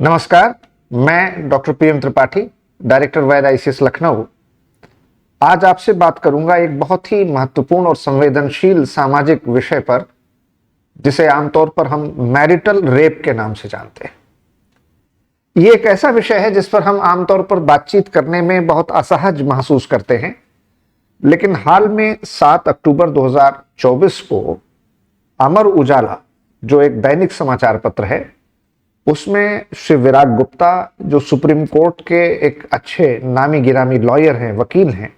नमस्कार, मैं doctor PM Tripathi, director वैद ICS Lucknow. आज आपसे बात करूंगा एक बहुत ही महत्वपूर्ण और संवेदनशील सामाजिक विषय पर, जिसे आमतौर पर हम मैरिटल रेप के नाम से जानते हैं। ये एक ऐसा विषय है जिस पर हम आमतौर पर बातचीत करने में बहुत असहज महसूस करते हैं, लेकिन हाल में 7 अक्टूबर 2024 को अमर उजाला, जो एक दैनिक समाचार पत्र है, उसमें श्री विराग गुप्ता, जो सुप्रीम कोर्ट के एक अच्छे नामी गिरामी लॉयर हैं, वकील हैं,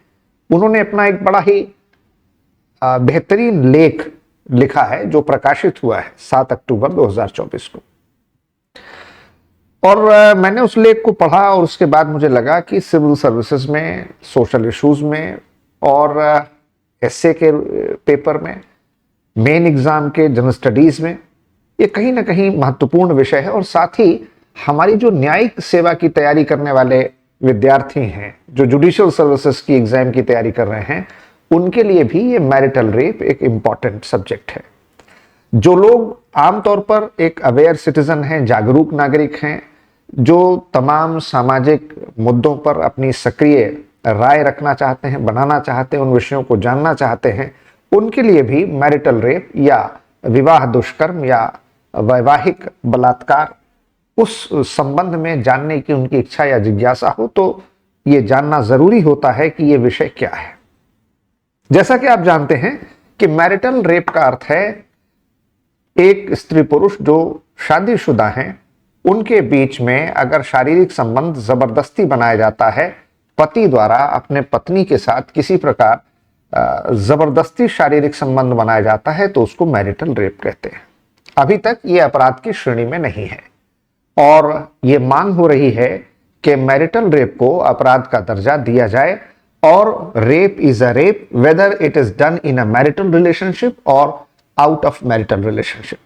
उन्होंने अपना एक बड़ा ही बेहतरीन लेख लिखा है जो प्रकाशित हुआ है 7 अक्टूबर 2024 को। और मैंने उस लेख को पढ़ा और उसके बाद मुझे लगा कि सिविल सर्विसेज में, सोशल इश्यूज में और एसए के पेपर में, मेन एग्जाम के जनरल स्टडीज में ये कहीं ना कहीं महत्वपूर्ण विषय है। और साथ ही हमारी जो न्यायिक सेवा की तैयारी करने वाले विद्यार्थी हैं, जो जुडिशियल सर्विसेज की एग्जाम की तैयारी कर रहे हैं, उनके लिए भी ये मैरिटल रेप एक इम्पॉर्टेंट सब्जेक्ट है। जो लोग आमतौर पर एक अवेयर सिटीजन हैं, जागरूक नागरिक हैं, जो तमाम सामाजिक मुद्दों पर अपनी सक्रिय राय रखना चाहते हैं, बनाना चाहते हैं, उन विषयों को जानना चाहते हैं, उनके लिए भी मैरिटल रेप या विवाह दुष्कर्म या वैवाहिक बलात्कार, उस संबंध में जानने की उनकी इच्छा या जिज्ञासा हो तो ये जानना जरूरी होता है कि ये विषय क्या है। जैसा कि आप जानते हैं कि मैरिटल रेप का अर्थ है एक स्त्री पुरुष जो शादीशुदा हैं, उनके बीच में अगर शारीरिक संबंध जबरदस्ती बनाया जाता है, पति द्वारा अपने पत्नी के साथ किसी प्रकार जबरदस्ती शारीरिक संबंध बनाया जाता है, तो उसको मैरिटल रेप कहते हैं। अभी तक ये अपराध की श्रेणी में नहीं है और ये मांग हो रही है कि मैरिटल रेप को अपराध का दर्जा दिया जाए और rape is a rape whether it is done in a marital relationship और आउट ऑफ मैरिटल रिलेशनशिप।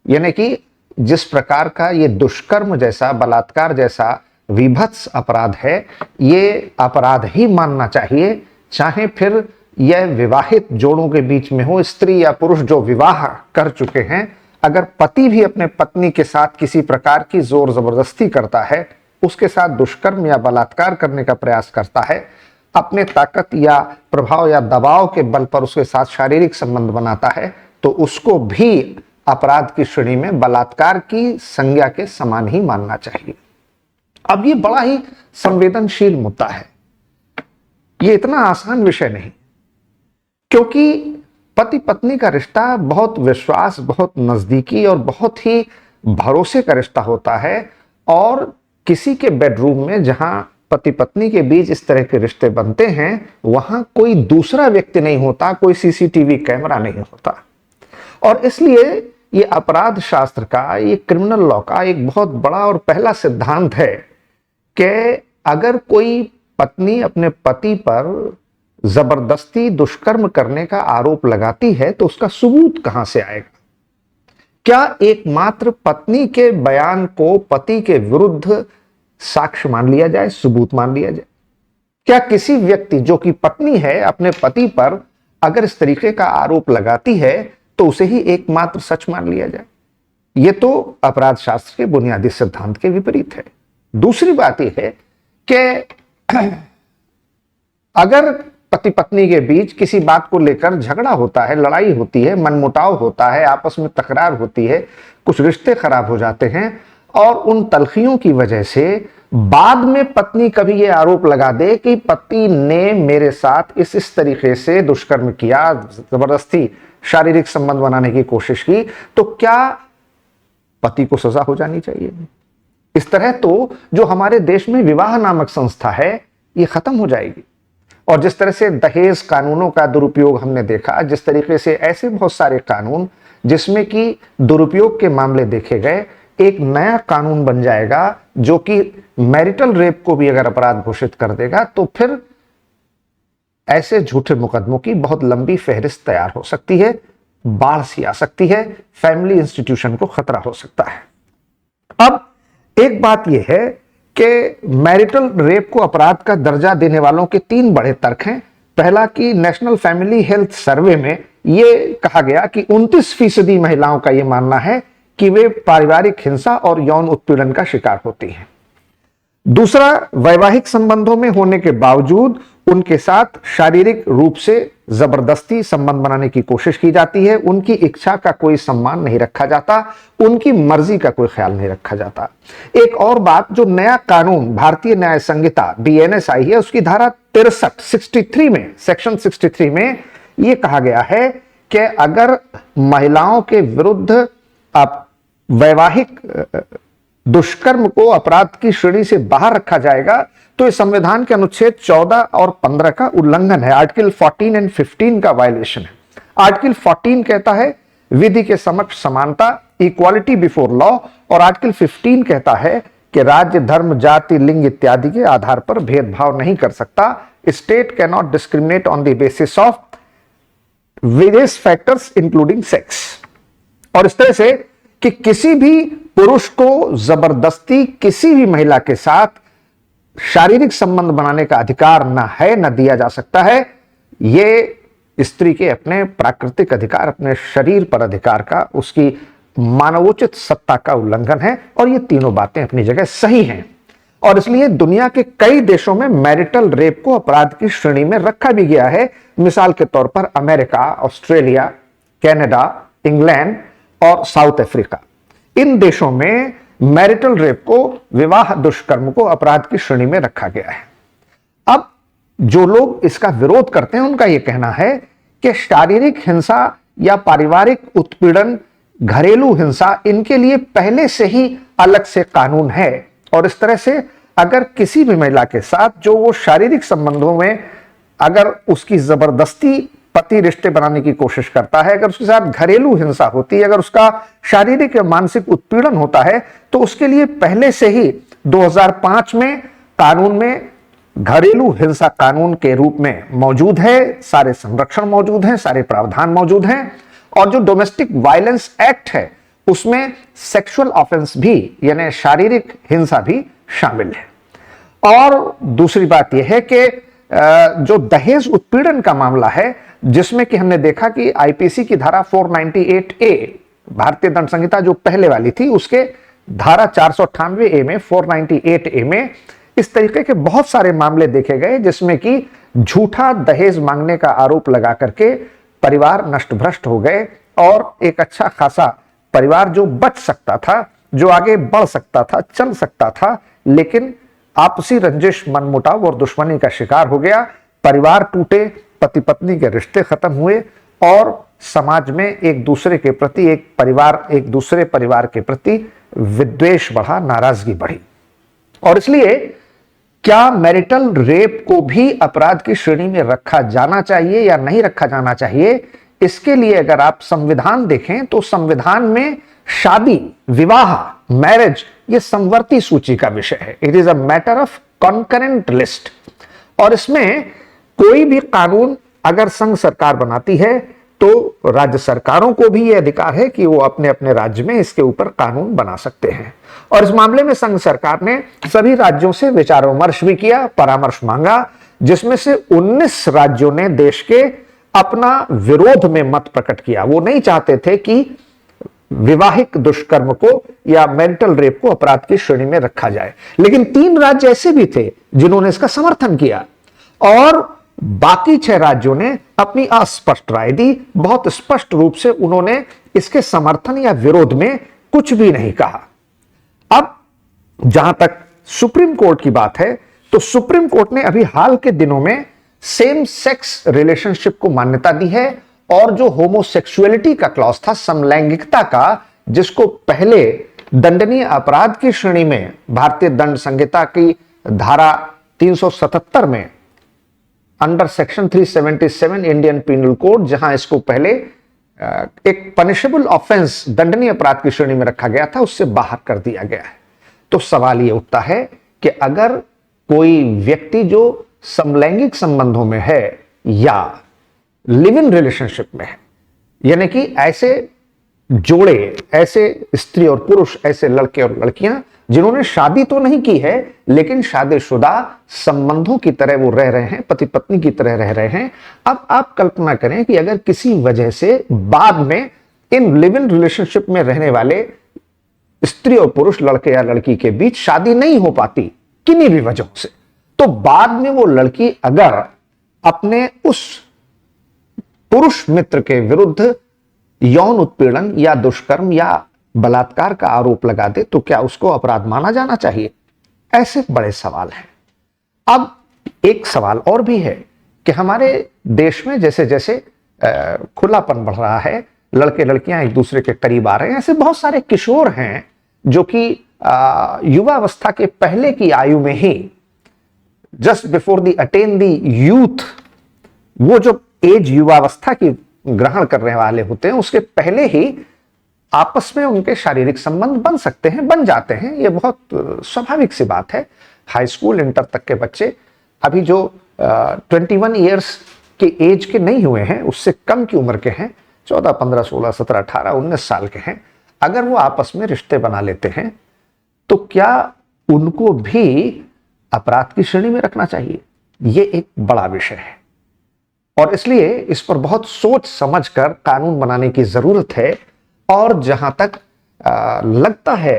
यानी कि जिस प्रकार का ये दुष्कर्म जैसा, बलात्कार जैसा विभत्स अपराध है, ये अपराध ही मानना चाहिए, चाहे फिर यह विवाहित जोड़ों के बीच में हो, स्त्री या पुरुष जो विवाह कर चुके हैं। अगर पति भी अपने पत्नी के साथ किसी प्रकार की जोर जबरदस्ती करता है, उसके साथ दुष्कर्म या बलात्कार करने का प्रयास करता है, अपने ताकत या प्रभाव या दबाव के बल पर उसके साथ शारीरिक संबंध बनाता है, तो उसको भी अपराध की श्रेणी में बलात्कार की संज्ञा के समान ही मानना चाहिए। अब ये बड़ा ही संवेदनशील मुद्दा है, ये इतना आसान विषय नहीं, क्योंकि पति पत्नी का रिश्ता बहुत विश्वास, बहुत नजदीकी और बहुत ही भरोसे का रिश्ता होता है। और किसी के बेडरूम में जहां पति पत्नी के बीच इस तरह के रिश्ते बनते हैं, वहां कोई दूसरा व्यक्ति नहीं होता, कोई सीसीटीवी कैमरा नहीं होता। और इसलिए ये अपराध शास्त्र का, ये क्रिमिनल लॉ का एक बहुत बड़ा और पहला सिद्धांत है कि अगर कोई पत्नी अपने पति पर जबरदस्ती दुष्कर्म करने का आरोप लगाती है, तो उसका सबूत कहां से आएगा? क्या एकमात्र पत्नी के बयान को पति के विरुद्ध साक्ष्य मान लिया जाए, सबूत मान लिया जाए? क्या किसी व्यक्ति जो कि पत्नी है अपने पति पर अगर इस तरीके का आरोप लगाती है, तो उसे ही एकमात्र सच मान लिया जाए? यह तो अपराध शास्त्र के बुनियादी सिद्धांत के विपरीत है। दूसरी बात यह है कि अगर पति पत्नी के बीच किसी बात को लेकर झगड़ा होता है, लड़ाई होती है, मनमुटाव होता है, आपस में तकरार होती है, कुछ रिश्ते खराब हो जाते हैं, और उन तलखियों की वजह से बाद में पत्नी कभी ये आरोप लगा दे कि पति ने मेरे साथ इस तरीके से दुष्कर्म किया, जबरदस्ती शारीरिक संबंध बनाने की कोशिश की, तो क्या पति को सजा हो जानी चाहिए? इस तरह तो जो हमारे देश में विवाह नामक संस्था है, ये खत्म हो जाएगी। और जिस तरह से दहेज कानूनों का दुरुपयोग हमने देखा, जिस तरीके से ऐसे बहुत सारे कानून जिसमें कि दुरुपयोग के मामले देखे गए, एक नया कानून बन जाएगा जो कि मैरिटल रेप को भी अगर अपराध घोषित कर देगा, तो फिर ऐसे झूठे मुकदमों की बहुत लंबी फहरिस्त तैयार हो सकती है, बाढ़ सी आ सकती है, फैमिली इंस्टीट्यूशन को खतरा हो सकता है। अब एक बात यह है कि मैरिटल रेप को अपराध का दर्जा देने वालों के 3 बड़े तर्क हैं। पहला कि नेशनल फैमिली हेल्थ सर्वे में यह कहा गया कि 29% महिलाओं का यह मानना है कि वे पारिवारिक हिंसा और यौन उत्पीड़न का शिकार होती हैं। दूसरा, वैवाहिक संबंधों में होने के बावजूद उनके साथ शारीरिक रूप से जबरदस्ती संबंध बनाने की कोशिश की जाती है, उनकी इच्छा का कोई सम्मान नहीं रखा जाता, उनकी मर्जी का कोई ख्याल नहीं रखा जाता। एक और बात, जो नया कानून भारतीय न्याय संहिता BNS आई है, उसकी धारा 63 में, सेक्शन 63 में यह कहा गया है कि अगर महिलाओं के विरुद्ध आप वैवाहिक दुष्कर्म को अपराध की श्रेणी से बाहर रखा जाएगा तो इस संविधान के अनुच्छेद 14 और 15 का उल्लंघन है। आर्टिकल 14 एंड 15 का वायलेशन है। आर्टिकल 14 कहता है विधि के समक्ष समानता, इक्वालिटी बिफोर लॉ, और आर्टिकल 15 कहता है कि राज्य, धर्म, जाति, लिंग इत्यादि के आधार पर भेदभाव नहीं कर सकता। State can not discriminate on the basis of various factors including sex. और इस तरह से कि किसी भी पुरुष को जबरदस्ती किसी भी महिला के साथ शारीरिक संबंध बनाने का अधिकार न है, न दिया जा सकता है। यह स्त्री के अपने प्राकृतिक अधिकार, अपने शरीर पर अधिकार का, उसकी मानवोचित सत्ता का उल्लंघन है। और ये तीनों बातें अपनी जगह सही हैं। और इसलिए दुनिया के कई देशों में मैरिटल रेप को अपराध की श्रेणी में रखा भी गया है। मिसाल के तौर पर अमेरिका, ऑस्ट्रेलिया, कनाडा, इंग्लैंड और साउथ अफ्रीका, इन देशों में मैरिटल रेप को, विवाह दुष्कर्म को अपराध की श्रेणी में रखा गया है। अब जो लोग इसका विरोध करते हैं उनका यह कहना है कि शारीरिक हिंसा या पारिवारिक उत्पीड़न, घरेलू हिंसा, इनके लिए पहले से ही अलग से कानून है। और इस तरह से अगर किसी भी महिला के साथ जो वो शारीरिक संबंधों में, अगर उसकी जबरदस्ती पति रिश्ते बनाने की कोशिश करता है, अगर उसके साथ घरेलू हिंसा होती है, अगर उसका शारीरिक या मानसिक उत्पीड़न होता है, तो उसके लिए पहले से ही 2005 में कानून में घरेलू हिंसा कानून के रूप में मौजूद है, सारे संरक्षण मौजूद हैं, सारे प्रावधान मौजूद हैं। और जो डोमेस्टिक वायलेंस एक्ट है उसमें सेक्सुअल ऑफेंस भी, यानी शारीरिक हिंसा भी शामिल है। और दूसरी बात यह है कि जो दहेज उत्पीड़न का मामला है, जिसमें कि हमने देखा कि आईपीसी की धारा 498A, भारतीय दंड संहिता जो पहले वाली थी, उसके धारा 498A में, 498A में इस तरीके के बहुत सारे मामले देखे गए जिसमें कि झूठा दहेज मांगने का आरोप लगा करके परिवार नष्ट भ्रष्ट हो गए। और एक अच्छा खासा परिवार जो बच सकता था, जो आगे बढ़ सकता था, चल सकता था, लेकिन आपसी रंजिश, मनमुटाव और दुश्मनी का शिकार हो गया। परिवार टूटे, पति पत्नी के रिश्ते खत्म हुए और समाज में एक दूसरे के प्रति, एक दूसरे परिवार के प्रति विद्वेष बढ़ा, नाराजगी बढ़ी। और इसलिए क्या मैरिटल रेप को भी अपराध की श्रेणी में रखा जाना चाहिए या नहीं रखा जाना चाहिए, इसके लिए अगर आप संविधान देखें तो संविधान में शादी, विवाह, मैरिज, ये समवर्ती सूची का विषय है। It is a matter of concurrent list. और इसमें कोई भी कानून अगर संघ सरकार बनाती है तो राज्य सरकारों को भी यह अधिकार है कि वो अपने अपने राज्य में इसके ऊपर कानून बना सकते हैं। और इस मामले में संघ सरकार ने सभी राज्यों से विचार विमर्श भी किया, परामर्श मांगा, जिसमें से 19 राज्यों ने देश के अपना विरोध में मत प्रकट किया। वो नहीं चाहते थे कि विवाहिक दुष्कर्म को या मैरिटल रेप को अपराध की श्रेणी में रखा जाए, लेकिन 3 राज्य ऐसे भी थे जिन्होंने इसका समर्थन किया और बाकी 6 राज्यों ने अपनी अस्पष्ट राय दी। बहुत स्पष्ट रूप से उन्होंने इसके समर्थन या विरोध में कुछ भी नहीं कहा। अब जहां तक सुप्रीम कोर्ट की बात है तो सुप्रीम कोर्ट ने अभी हाल के दिनों में सेम सेक्स रिलेशनशिप को मान्यता दी है। और जो होमोसेक्सुअलिटी का क्लॉज था, समलैंगिकता का, जिसको पहले दंडनीय अपराध की श्रेणी में भारतीय दंड संहिता की धारा 377 में under section 377 Indian penal code, जहां इसको पहले एक पनिशेबल ऑफेंस, दंडनीय अपराध की श्रेणी में रखा गया था, उससे बाहर कर दिया गया है। तो सवाल यह उठता है कि अगर कोई व्यक्ति जो समलैंगिक संबंधों में है या लिव इन रिलेशनशिप में है, यानी कि ऐसे जोड़े, ऐसे स्त्री और पुरुष, ऐसे लड़के और लड़कियां जिन्होंने शादी तो नहीं की है लेकिन शादीशुदा संबंधों की तरह वो रह रहे हैं, पति पत्नी की तरह रह रहे हैं। अब आप कल्पना करें कि अगर किसी वजह से बाद में इन लिव इन रिलेशनशिप में रहने वाले स्त्री और पुरुष, लड़के या लड़की के बीच शादी नहीं हो पाती किन्हीं भी वजहों से, तो बाद में वो लड़की अगर अपने उस पुरुष मित्र के विरुद्ध यौन उत्पीड़न या दुष्कर्म या बलात्कार का आरोप लगा दे तो क्या उसको अपराध माना जाना चाहिए? ऐसे बड़े सवाल हैं। अब एक सवाल और भी है कि हमारे देश में जैसे जैसे खुलापन बढ़ रहा है, लड़के लड़कियां एक दूसरे के करीब आ रहे हैं, ऐसे बहुत सारे किशोर हैं जो कि युवावस्था के पहले की आयु में ही, just before the attain the youth, वो जो एज युवावस्था की ग्रहण करने वाले होते हैं उसके पहले ही आपस में उनके शारीरिक संबंध बन सकते हैं, बन जाते हैं। ये बहुत स्वाभाविक सी बात है। हाई स्कूल इंटर तक के बच्चे अभी जो 21 ईयर्स के एज के नहीं हुए हैं, उससे कम की उम्र के हैं, 14, 15, 16, 17, 18, 19 साल के हैं, अगर वो आपस में रिश्ते बना लेते हैं तो क्या उनको भी अपराध की श्रेणी में रखना चाहिए? ये एक बड़ा विषय है और इसलिए इस पर बहुत सोच समझकर कानून बनाने की जरूरत है। और जहां तक लगता है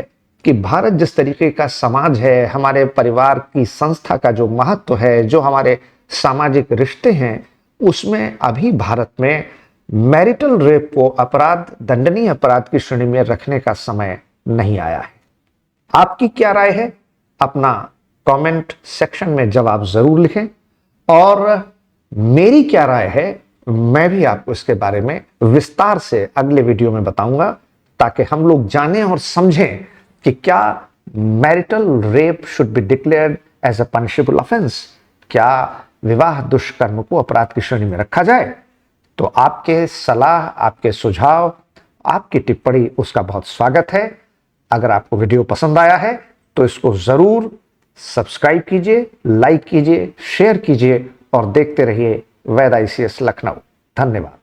कि भारत जिस तरीके का समाज है, हमारे परिवार की संस्था का जो महत्व है, जो हमारे सामाजिक रिश्ते हैं, उसमें अभी भारत में मैरिटल रेप को अपराध, दंडनीय अपराध की श्रेणी में रखने का समय नहीं आया है। आपकी क्या राय है? अपना कमेंट सेक्शन में जवाब जरूर लिखें और मेरी क्या राय है मैं भी आपको इसके बारे में विस्तार से अगले वीडियो में बताऊंगा, ताकि हम लोग जानें और समझें कि क्या marital rape should be declared as a punishable offence, क्या विवाह दुष्कर्म को अपराध की श्रेणी में रखा जाए? तो आपके सलाह, आपके सुझाव, आपकी टिप्पणी, उसका बहुत स्वागत है। अगर आपको वीडियो पसंद आया है तो इसको जरूर सब्सक्राइब कीजिए, लाइक कीजिए, शेयर कीजिए और देखते रहिए वैद ICS लखनऊ। धन्यवाद।